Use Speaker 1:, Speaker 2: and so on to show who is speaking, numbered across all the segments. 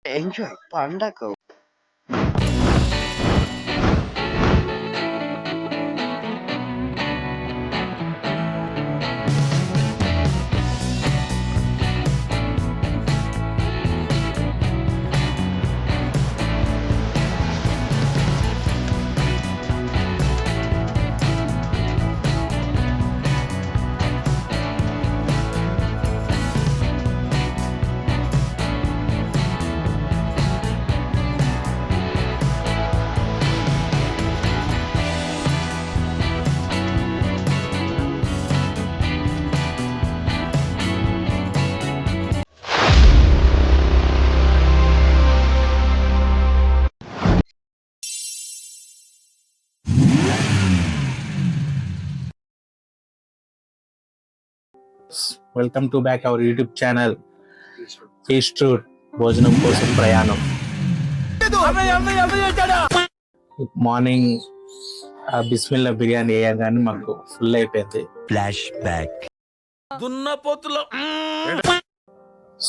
Speaker 1: Enjoy పండగ.
Speaker 2: Welcome to back our YouTube channel feast route భోజనం కోసం ప్రయాణం. మార్నింగ్ బిస్మిల్లా బిర్యానీ వేయగానే మాకు ఫుల్ అయిపోయింది.
Speaker 3: Flash back.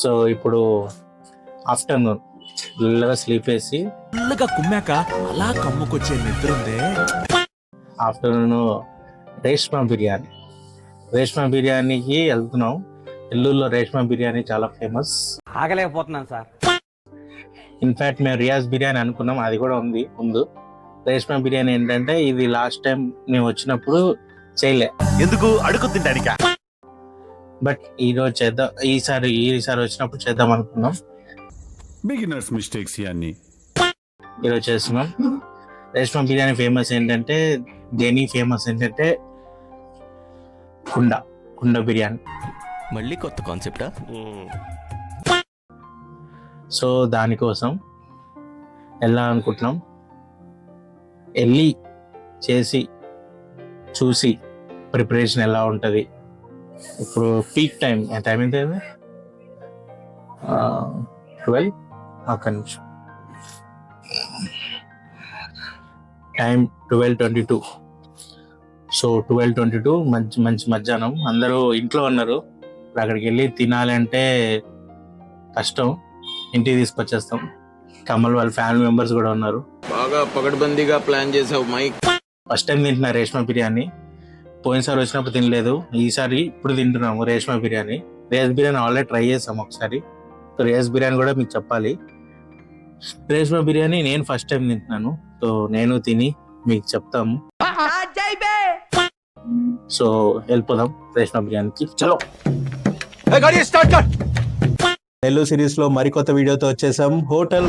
Speaker 2: సో ఇప్పుడు ఆఫ్టర్నూన్ ఫుల్గా స్లీప్ వేసి
Speaker 3: ఫుల్గా కుమ్మాక అలా కమ్ముకొచ్చే నిద్ర ఉందే.
Speaker 2: ఆఫ్టర్నూన్ రేష్మా బిర్యానీకి వెళ్తున్నాం. ఎల్లూరులో రేష్మా బిర్యానీ చాలా ఫేమస్.
Speaker 4: ఆగలేకపోతున్నాను సార్.
Speaker 2: ఇన్ఫాక్ట్ మేము రియాజ్ బిర్యానీ అనుకున్నాం, అది కూడా ఉంది ముందు. రేష్మా బిర్యానీ ఏంటంటే ఇది లాస్ట్ టైం మేము వచ్చినప్పుడు చేయలే,
Speaker 3: ఎందుకు అడుగు తింటానిక.
Speaker 2: బట్ ఈరోజు చేద్దాం, ఈసారి వచ్చినప్పుడు చేద్దాం అనుకున్నాం.
Speaker 5: బిగినర్స్ మిస్టేక్స్ ఇవన్నీ
Speaker 2: ఈరోజు చేస్తున్నాం. రేష్మా బిర్యానీ ఫేమస్ ఏంటంటే కుండ బిర్యానీ.
Speaker 3: మళ్ళీ కొత్త కాన్సెప్టా?
Speaker 2: సో దానికోసం వెళ్ళాలనుకుంటున్నాం. వెళ్ళి చేసి చూసి ప్రిపరేషన్ ఎలా ఉంటుంది. ఇప్పుడు పీక్ టైం ఎంత ఎంత 12 ఒక్క నిమిషం, టైం 12:22. సో 12:22 మంచి మధ్యాహ్నం. అందరూ ఇంట్లో ఉన్నారు. అక్కడికి వెళ్ళి తినాలంటే కష్టం, ఇంటికి తీసుకొచ్చేస్తాం. కమల్ వాళ్ళ ఫ్యామిలీ మెంబర్స్ కూడా ఉన్నారు.
Speaker 6: బాగా పకడ్బందీగా ప్లాన్ చేసావు మైక్.
Speaker 2: ఫస్ట్ టైం తింటున్నా రేష్మా బిర్యానీ. పోయినసారి వచ్చినప్పుడు తినలేదు, ఈసారి ఇప్పుడు తింటున్నాము రేష్మా బిర్యానీ. రేస్ బిర్యానీ ఆల్రెడీ ట్రై చేసాము ఒకసారి. సో రేస్ బిర్యానీ కూడా మీకు చెప్పాలి. రేష్మా బిర్యానీ నేను ఫస్ట్ టైం తింటున్నాను. సో నేను తిని మీకు చెప్తాము. సో వెళ్ళిపోదాం రేష్మా బిర్యానీకి. చలో. నెల్లూరు సిరీస్ లో మరికొత్త వీడియోతో వచ్చేసాం. హోటల్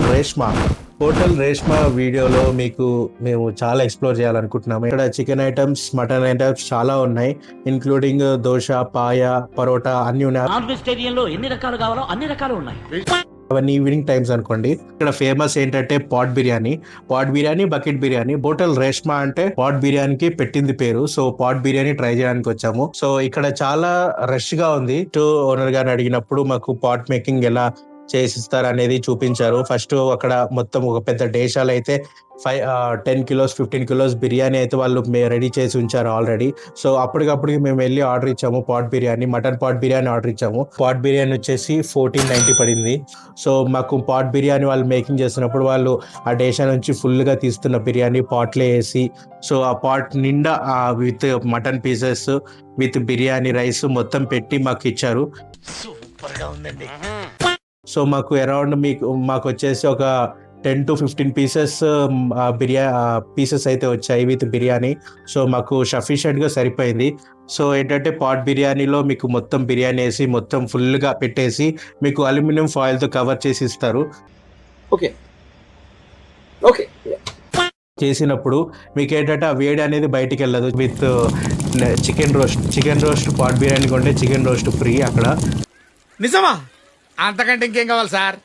Speaker 2: రేష్మా వీడియోలో మీకు మేము చాలా ఎక్స్ప్లోర్ చేయాలనుకుంటున్నాము. ఇక్కడ చికెన్ ఐటమ్స్, మటన్ ఐటమ్స్ చాలా ఉన్నాయి, ఇంక్లూడింగ్ దోశ, పాయ, పరోటా అన్ని ఉన్నాయి.
Speaker 4: నాన్ వెజిటేరియన్ లో ఎన్ని రకాలు కావాలో అన్ని రకాలు ఉన్నాయి.
Speaker 2: అవన్నీ ఈవినింగ్ టైమ్స్ అనుకోండి. ఇక్కడ ఫేమస్ ఏంటంటే pot biryani, bucket biryani. Hotel Reshma అంటే పాట్ బిర్యానీకి పెట్టింది పేరు. సో పాట్ బిర్యానీ ట్రై చేయడానికి వచ్చాము. సో ఇక్కడ చాలా రష్ గా ఉంది. ఓనర్ గారిని అడిగినప్పుడు మాకు పాట్ మేకింగ్ ఎలా చేసిస్తారు అనేది చూపించారు. ఫస్ట్ అక్కడ మొత్తం ఒక పెద్ద డేషాలు అయితే 10 కిలోస్ 15 కిలోస్ బిర్యానీ అయితే వాళ్ళు రెడీ చేసి ఉంచారు ఆల్రెడీ. సో అప్పటికప్పటికి మేము వెళ్ళి ఆర్డర్ ఇచ్చాము pot biryani, mutton pot biryani order ఇచ్చాము. పాట్ బిర్యానీ వచ్చేసి 1490 పడింది. సో మాకు పాట్ బిర్యానీ వాళ్ళు మేకింగ్ చేస్తున్నప్పుడు వాళ్ళు ఆ డేషా నుంచి ఫుల్గా తీస్తున్న బిర్యానీ పాట్లో వేసి, సో ఆ పాట్ నిండా with mutton pieces with biryani rice మొత్తం పెట్టి మాకు ఇచ్చారు.
Speaker 3: సూపర్గా ఉందండి.
Speaker 2: సో మాకు అరౌండ్ మాకు వచ్చేసి ఒక 10 to 15 పీసెస్ పీసెస్ అయితే వచ్చాయి విత్ బిర్యానీ. సో మాకు సఫిషియెంట్గా సరిపోయింది. సో ఏంటంటే పాట్ బిర్యానీలో మీకు మొత్తం బిర్యానీ వేసి మొత్తం ఫుల్గా పెట్టేసి మీకు అల్యూమినియం ఫాయిల్తో కవర్ చేసి ఇస్తారు. ఓకే చేసినప్పుడు మీకు ఏంటంటే ఆ వేడి అనేది బయటికి వెళ్ళదు. With chicken roast pot biryani కొంటే చికెన్ రోస్ట్ ఫ్రీ అక్కడ.
Speaker 6: నిజమా? అంతకంటే ఇంకేం కావాలి సార్?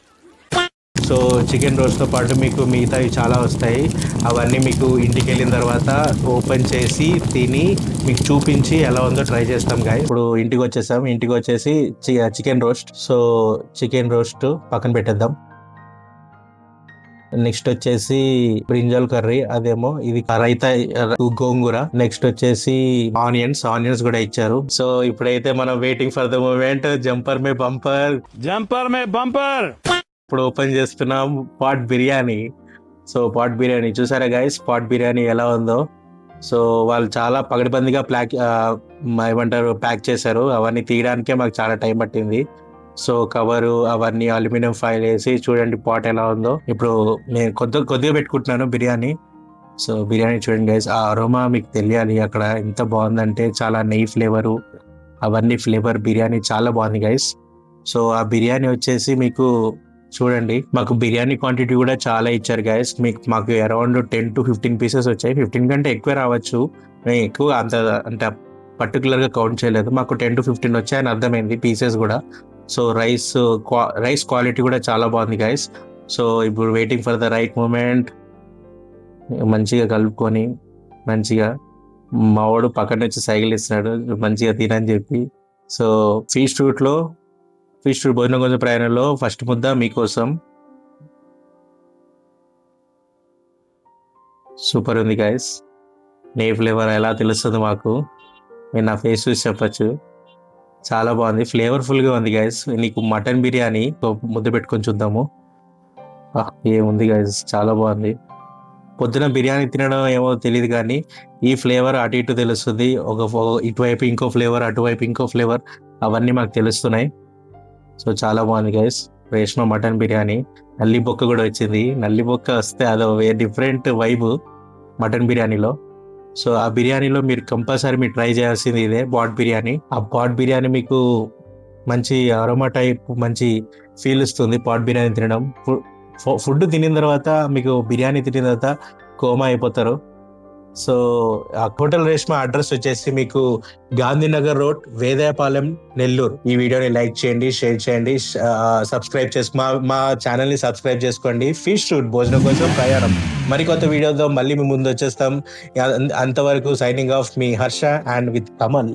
Speaker 2: సో చికెన్ రోస్ట్తో పాటు మీకు మిగతావి చాలా వస్తాయి. అవన్నీ మీకు ఇంటికి వెళ్ళిన తర్వాత ఓపెన్ చేసి తిని మీకు చూపించి ఎలా ఉందో ట్రై చేస్తాం గాయ్. ఇప్పుడు ఇంటికి వచ్చేసి chicken roast. So chicken roast పక్కన పెట్టేద్దాం. నెక్స్ట్ వచ్చేసి బ్రింజాల్ కర్రీ, అదేమో ఇది రైతా గోంగూర. నెక్స్ట్ వచ్చేసి ఆనియన్స్ కూడా ఇచ్చారు. సో ఇప్పుడైతే మనం waiting for the moment. Jumper మే బంపర్. ఇప్పుడు ఓపెన్ చేస్తున్నాం pot biryani. So pot biryani చూసారా గైస్, పాట్ బిర్యానీ ఎలా ఉందో. సో వాళ్ళు చాలా పగడబందిగా ఏమంటారు ప్యాక్ చేశారు. అవన్నీ తీయడానికే మాకు చాలా టైం పట్టింది. సో కవరు అవన్నీ అల్యూమినియం ఫాయిల్ వేసి చూడండి పాట్ ఎలా ఉందో. ఇప్పుడు నేను కొద్దిగా పెట్టుకుంటున్నాను బిర్యానీ. సో బిర్యానీ చూడండి గైస్, ఆ అరోమా మీకు తెలియాలి. అక్కడ ఎంత బాగుందంటే చాలా నెయ్యి ఫ్లేవరు అవన్నీ ఫ్లేవర్ బిర్యానీ చాలా బాగుంది గైస్. సో ఆ బిర్యానీ వచ్చేసి మీకు చూడండి, మాకు బిర్యానీ క్వాంటిటీ కూడా చాలా ఇచ్చారు గైస్. మాకు అరౌండ్ 10 to 15 పీసెస్ వచ్చాయి. 15 కంటే ఎక్కువ రావచ్చు, నేను ఎక్కువ అంత పర్టికులర్గా కౌంట్ చేయలేదు. మాకు 10 to 15 వచ్చాయని అర్థమైంది పీసెస్ కూడా. సో రైస్ క్వాలిటీ కూడా చాలా బాగుంది గైస్. సో ఇప్పుడు waiting for the right moment. మంచిగా కలుపుకొని మంచిగా మా వాడు పక్కన నుంచి సైకిల్ ఇస్తున్నాడు మంచిగా తినని చెప్పి. సో ఫీస్ట్ భోజనం కొంచెం ప్రయాణంలో ఫస్ట్ ముద్ద మీకోసం. సూపర్ ఉంది గైస్. నెయ్యి ఫ్లేవర్ ఎలా తెలుస్తుంది మాకు, మీరు నా ఫేస్ చూసి చెప్పచ్చు. చాలా బాగుంది, ఫ్లేవర్ఫుల్గా ఉంది గైస్. నీకు మటన్ బిర్యానీ ముద్ద పెట్టుకొని చూద్దాము. ఏముంది గైస్, చాలా బాగుంది. పొద్దున బిర్యానీ తినడం ఏమో తెలియదు కానీ ఈ ఫ్లేవర్ అటు ఇటు తెలుస్తుంది. ఇటువైపు ఇంకో ఫ్లేవర్, అటువైపు ఇంకో ఫ్లేవర్, అవన్నీ మాకు తెలుస్తున్నాయి. సో చాలా బాగుంది గైస్. రేష్మా మటన్ బిర్యానీ, నల్లి బొక్క కూడా వచ్చింది. నల్లి బొక్క వస్తే అదో డిఫరెంట్ వైబ్ మటన్ బిర్యానీలో. సో ఆ బిర్యానీలో మీరు కంపల్సరీ మీరు ట్రై చేయాల్సింది ఇదే పాట్ బిర్యానీ. ఆ పాట్ బిర్యానీ మీకు మంచి అరోమా టైప్ మంచి ఫీల్ ఇస్తుంది పాట్ బిర్యానీ తినడం. ఫుడ్ తినిన తర్వాత మీకు బిర్యానీ తినిన తర్వాత కోమా అయిపోతారు. సో ఆ హోటల్ రేష్మా అడ్రస్ వచ్చేసి మీకు గాంధీనగర్ రోడ్, వేదాయపాలెం, నెల్లూరు. ఈ వీడియోని లైక్ చేయండి, షేర్ చేయండి, సబ్స్క్రైబ్ మా ఛానల్ని సబ్స్క్రైబ్ చేసుకోండి. ఫిష్ ఫుడ్ భోజనం కోసం ప్రయాణం మరికొత్త వీడియోతో మళ్ళీ మీ ముందు వచ్చేస్తాం. అంతవరకు signing off me Harsha and with Kamal.